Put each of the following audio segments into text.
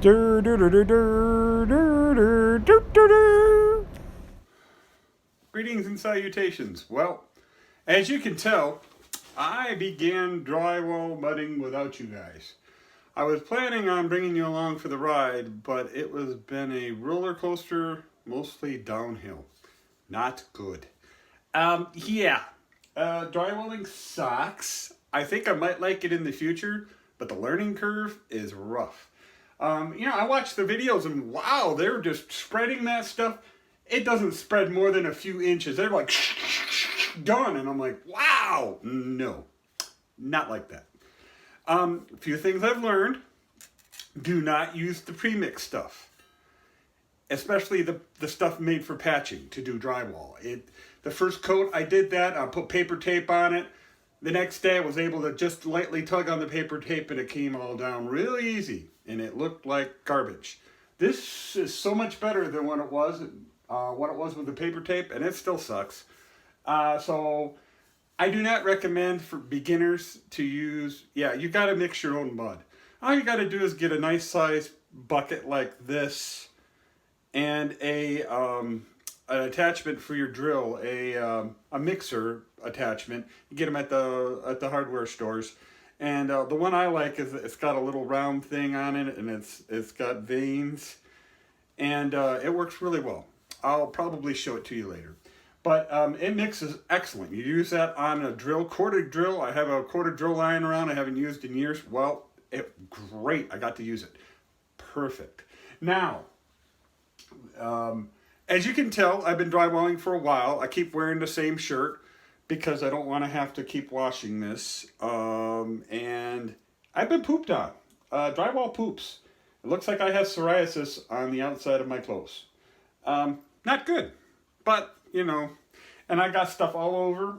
Greetings and salutations. Well, as you can tell, I began drywall mudding without you guys. I was planning on bringing you along for the ride, but it was been a roller coaster, mostly downhill. Not good. Drywalling sucks. I think I might like it in the future, but the learning curve is rough. I watched the videos and wow, they're just spreading that stuff. It doesn't spread more than a few inches. They're like done, and I'm like, wow, no, not like that. A few things I've learned: do not use the premix stuff, especially the stuff made for patching to do drywall. The first coat I did that, I put paper tape on it. The next day I was able to just lightly tug on the paper tape and it came all down really easy and it looked like garbage. This is so much better than what it was with the paper tape, and it still sucks. So I do not recommend for beginners to use, you got to mix your own mud. All you got to do is get a nice size bucket like this and an attachment for your drill, a mixer attachment. You get them at the hardware stores. And the one I like is it's got a little round thing on it, and it's got veins, and it works really well. I'll probably show it to you later. But it mixes excellent. You use that on a drill, corded drill. I have a corded drill lying around I haven't used in years. Well, great. I got to use it. Perfect. Now, as you can tell, I've been drywalling for a while. I keep wearing the same shirt because I don't want to have to keep washing this. And I've been pooped on. Drywall poops. It looks like I have psoriasis on the outside of my clothes. Not good, but and I got stuff all over.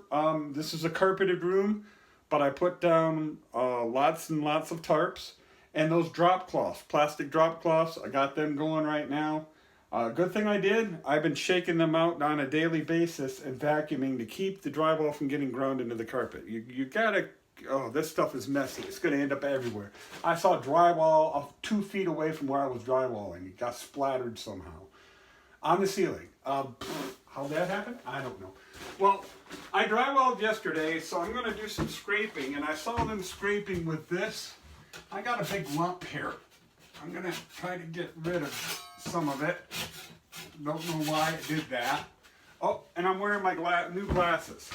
This is a carpeted room, but I put down lots and lots of tarps, and those drop cloths, plastic drop cloths, I got them going right now. Good thing I did. I've been shaking them out on a daily basis and vacuuming to keep the drywall from getting ground into the carpet. You gotta, this stuff is messy. It's gonna end up everywhere. I saw drywall 2 feet away from where I was drywalling. It got splattered somehow on the ceiling. How that happened? I don't know. Well, I drywalled yesterday, so I'm gonna do some scraping, and I saw them scraping with this. I got a big lump here. I'm gonna try to get rid of some of it. Don't know why it did that. Oh, and I'm wearing my new glasses.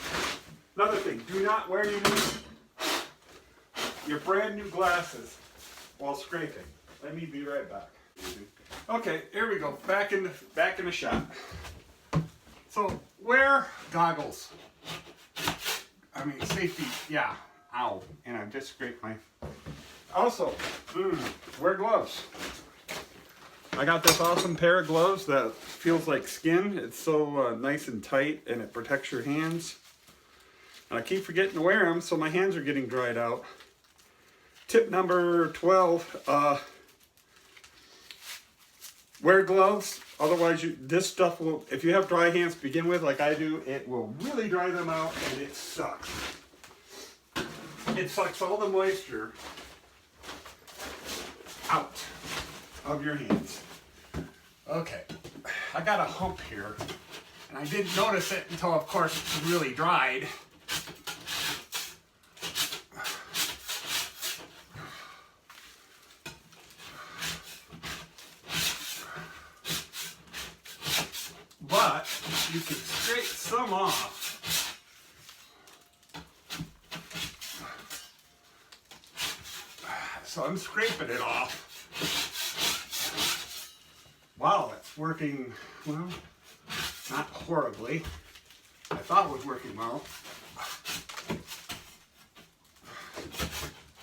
Another thing, do not wear your brand new glasses while scraping. Let me be right back. Okay, here we go. Back in the shop. So wear goggles. I mean safety. Yeah. Ow. And I just scraped my. Also, wear gloves. I got this awesome pair of gloves that feels like skin. It's so nice and tight, and it protects your hands. And I keep forgetting to wear them, so my hands are getting dried out. Tip number 12, wear gloves. Otherwise, this stuff will, if you have dry hands to begin with, like I do, it will really dry them out, and it sucks. It sucks all the moisture out of your hands. Okay, I got a hump here, and I didn't notice it until, of course, it's really dried. But you can scrape some off. So I'm scraping it off. Wow, it's working, well, not horribly. I thought it was working well.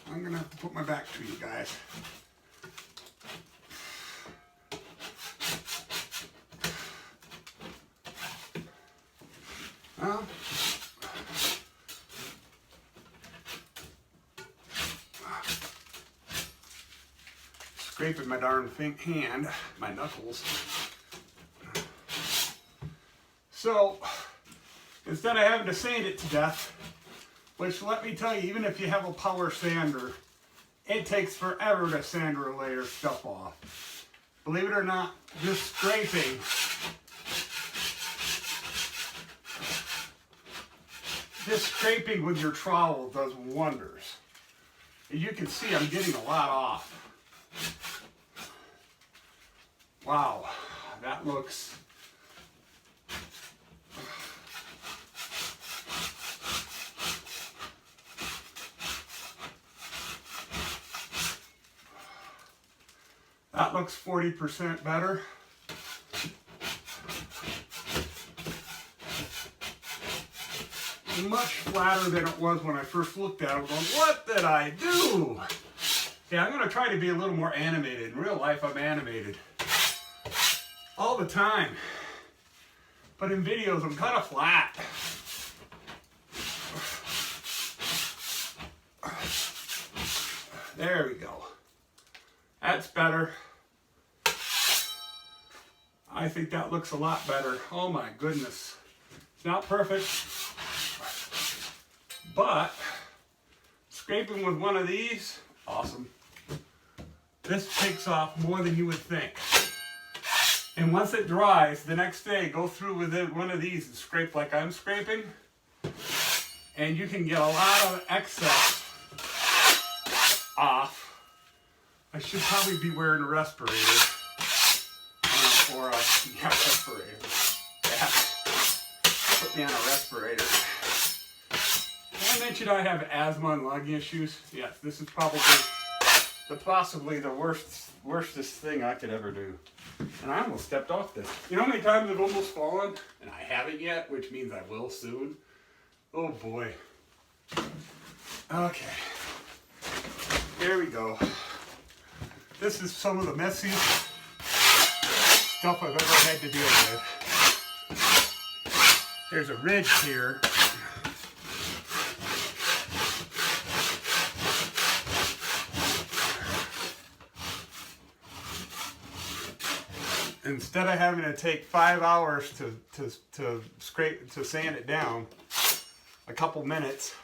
I'm gonna have to put my back to you guys. Well, scraping my darn hand, my knuckles. So, instead of having to sand it to death, which let me tell you, even if you have a power sander, it takes forever to sand or layer stuff off. Believe it or not, just scraping with your trowel does wonders. As you can see, I'm getting a lot off. Wow, that looks... That looks 40% better. Much flatter than it was when I first looked at it. I'm going, what did I do? Yeah, I'm going to try to be a little more animated. In real life, I'm animated all the time. But in videos, I'm kind of flat. There we go. That's better. I think that looks a lot better. Oh my goodness. It's not perfect. But scraping with one of these, awesome. This takes off more than you would think. And once it dries, the next day, go through with one of these and scrape like I'm scraping. And you can get a lot of excess off. I should probably be wearing a respirator. Respirator. Yeah. Put me on a respirator. Did I mention I have asthma and lung issues? Yes, this is possibly the worstest thing I could ever do. And I almost stepped off this. You know how many times I've almost fallen? And I haven't yet, which means I will soon. Oh boy. Okay. Here we go. This is some of the messiest stuff I've ever had to deal with. There's a ridge here. Instead of having to take 5 hours to sand it down, a couple minutes.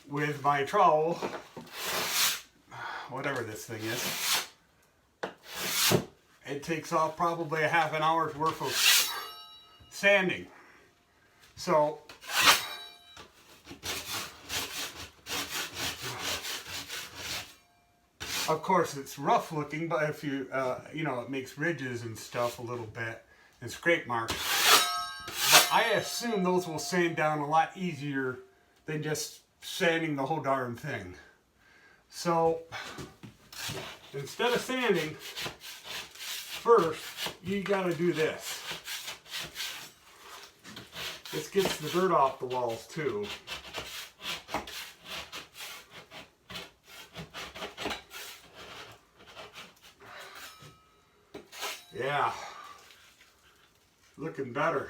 With my trowel, whatever this thing is, it takes off probably a half an hour's worth of sanding. So, of course it's rough looking, but if you, it makes ridges and stuff a little bit and scrape marks. But I assume those will sand down a lot easier than just sanding the whole darn thing. So instead of sanding, first you gotta do this. This gets the dirt off the walls too. Yeah, looking better.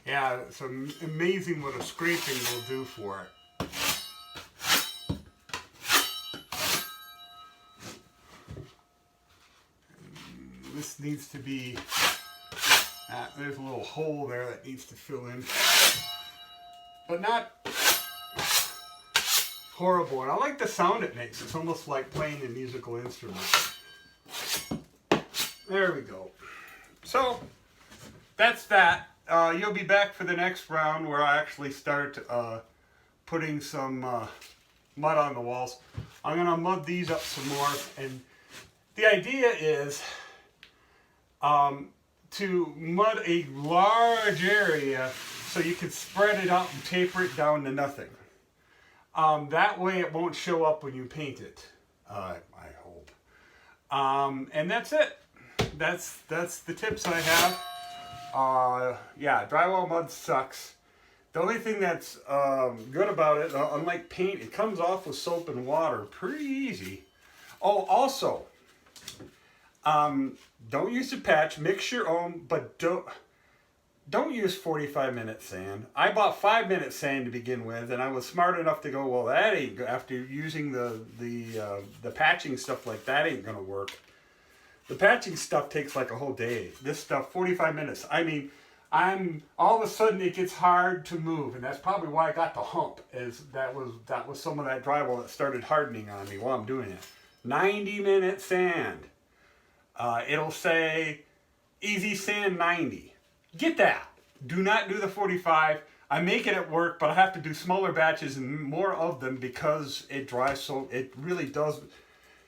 Yeah, it's amazing what a scraping will do for it. This needs to be, there's a little hole there that needs to fill in. But not horrible. And I like the sound it makes. It's almost like playing a musical instrument. There we go. So, that's that. You'll be back for the next round where I actually start putting some mud on the walls. I'm going to mud these up some more, and the idea is to mud a large area so you can spread it out and taper it down to nothing. That way it won't show up when you paint it, I hope. And that's it. That's the tips I have. Yeah, drywall mud sucks. The only thing that's good about it, unlike paint, it comes off with soap and water pretty easy. Oh, also, don't use a patch. Mix your own, but don't use 45-minute sand. I bought 5-minute sand to begin with, and I was smart enough to go, well, that ain't good. After using the patching stuff like that ain't gonna work. The patching stuff takes like a whole day. This stuff, 45 minutes. I mean, all of a sudden it gets hard to move, and that's probably why I got the hump. That was some of that drywall that started hardening on me while I'm doing it. 90-minute sand. It'll say easy sand 90. Get that. Do not do the 45. I make it at work, but I have to do smaller batches and more of them because it dries so it really does.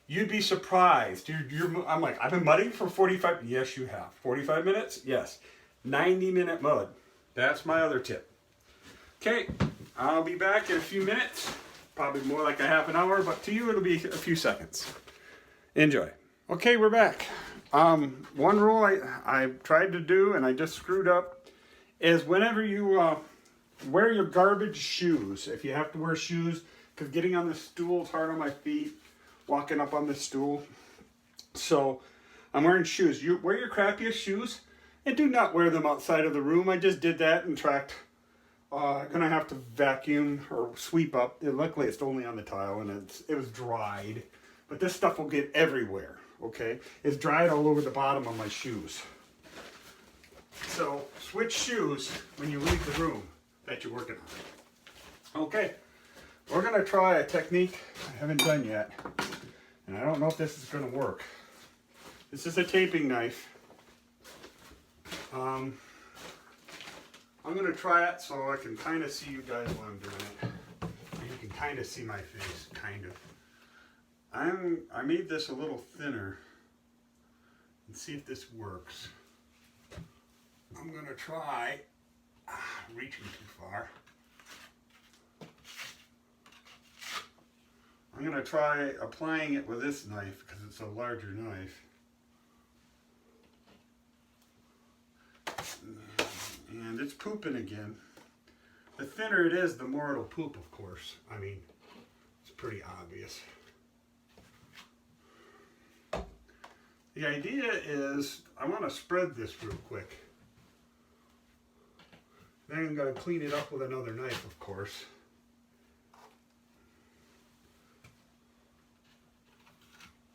You'd be surprised. I'm like, I've been mudding for 45. Yes, you have. 45 minutes? Yes. 90-minute mud. That's my other tip. Okay, I'll be back in a few minutes. Probably more like a half an hour, but to you it'll be a few seconds. Enjoy. Okay, we're back. One rule I tried to do and I just screwed up is whenever you wear your garbage shoes, if you have to wear shoes, because getting on the stool is hard on my feet, walking up on the stool. So I'm wearing shoes. You wear your crappiest shoes and do not wear them outside of the room. I just did that and tracked. I'm gonna have to vacuum or sweep up. Luckily, it's only on the tile and it was dried. But this stuff will get everywhere. Okay, it's dried all over the bottom of my shoes. So switch shoes when you leave the room that you're working on. Okay, we're gonna try a technique I haven't done yet, and I don't know if this is gonna work. This is a taping knife. I'm gonna try it so I can kind of see you guys while I'm doing it. You can kind of see my face, kind of. I made this a little thinner and see if this works. I'm gonna try reaching too far. I'm gonna try applying it with this knife because it's a larger knife. And it's pooping again. The thinner it is, the more it'll poop, of course. I mean, it's pretty obvious. The idea is I want to spread this real quick. Then I'm going to clean it up with another knife, of course.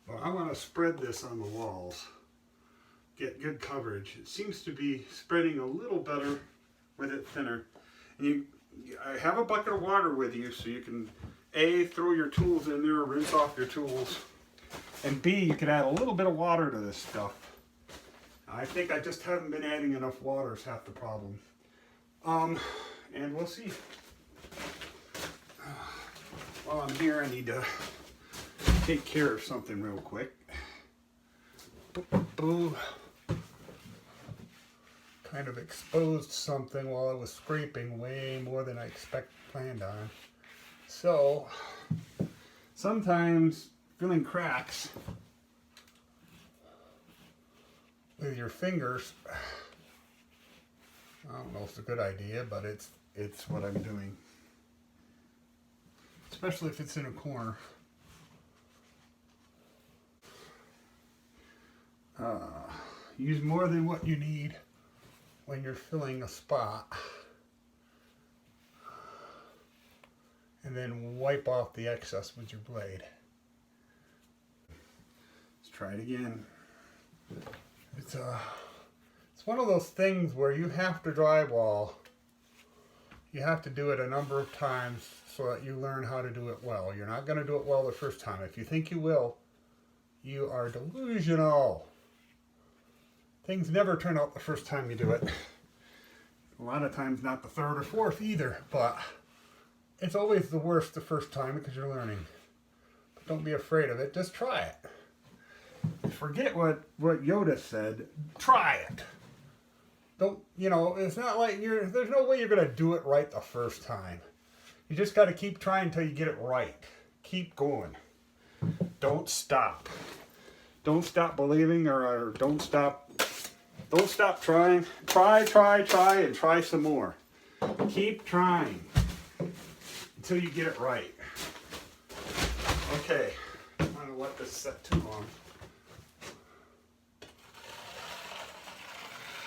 But I want to spread this on the walls. Get good coverage. It seems to be spreading a little better with it thinner. And I have a bucket of water with you so you can A, throw your tools in there, rinse off your tools, and B, you can add a little bit of water to this stuff. I think I just haven't been adding enough water is half the problem. And we'll see. While I'm here, I need to take care of something real quick. Boo. Kind of exposed something while I was scraping way more than I planned on. So sometimes filling cracks with your fingers, I don't know if it's a good idea, but it's what I'm doing. Especially if it's in a corner. Use more than what you need when you're filling a spot. And then wipe off the excess with your blade. Let's try it again. It's one of those things where you have to drywall. You have to do it a number of times so that you learn how to do it well. You're not going to do it well the first time. If you think you will, you are delusional. Things never turn out the first time you do it. A lot of times not the third or fourth either, but it's always the worst the first time because you're learning. But don't be afraid of it, just try it. Forget what Yoda said, try it. Don't, it's not like there's no way you're going to do it right the first time. You just got to keep trying until you get it right. Keep going. Don't stop. Don't stop believing or don't stop trying. Try, and try some more. Keep trying until you get it right. Okay, I'm not going to let this set too long.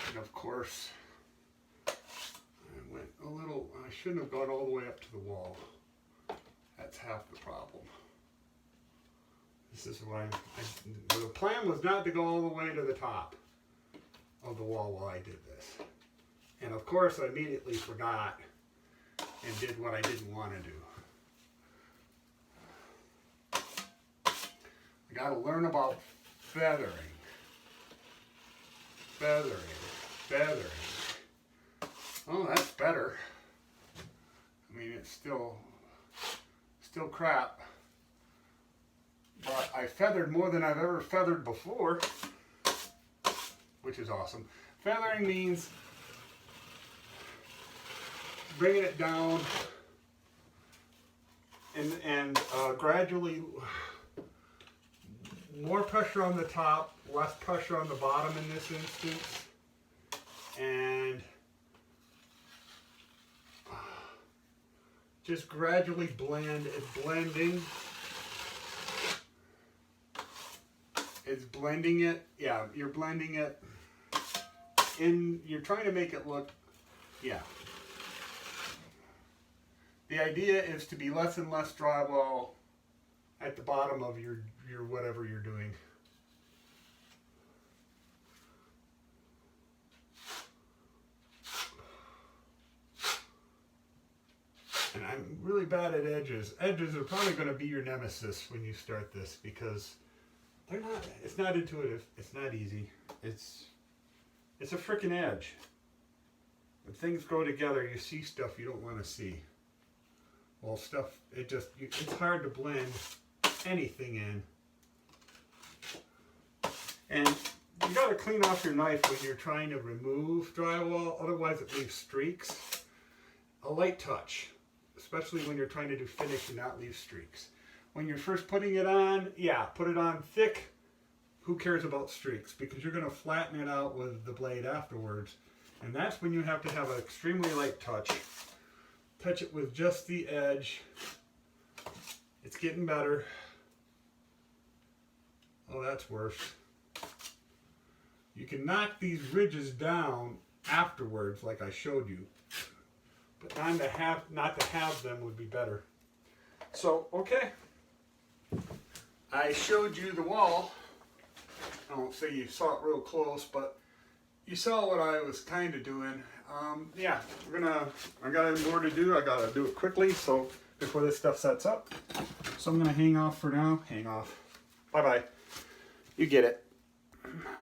And of course, I shouldn't have gone all the way up to the wall. That's half the problem. This is why the plan was not to go all the way to the top of the wall while I did this. And of course, I immediately forgot and did what I didn't want to do. I got to learn about feathering. Feathering. Oh, that's better. I mean, it's still crap. But I feathered more than I've ever feathered before, which is awesome. Feathering means bringing it down and gradually more pressure on the top, less pressure on the bottom in this instance, and just gradually blend. It's blending. It's blending it. Yeah, you're blending it in. You're trying to make it look, yeah. The idea is to be less and less drywall at the bottom of your whatever you're doing. And I'm really bad at edges. Edges are probably going to be your nemesis when you start this because they're not. It's not intuitive. It's not easy. It's a freaking edge. When things go together, you see stuff you don't want to see. Well, stuff, it's hard to blend anything in. And you got to clean off your knife when you're trying to remove drywall, otherwise it leaves streaks. A light touch, especially when you're trying to do finish and not leave streaks. When you're first putting it on, yeah, put it on thick. Who cares about streaks? Because you're going to flatten it out with the blade afterwards. And that's when you have to have an extremely light touch. Touch it with just the edge. It's getting better. Oh, that's worse. You can knock these ridges down afterwards like I showed you. But not to have them would be better. So, okay. I showed you the wall. I won't say you saw it real close, but you saw what I was kind of doing. Yeah, I got more to do. I got to do it quickly so before this stuff sets up. So I'm going to hang off for now. Hang off. Bye-bye. You get it.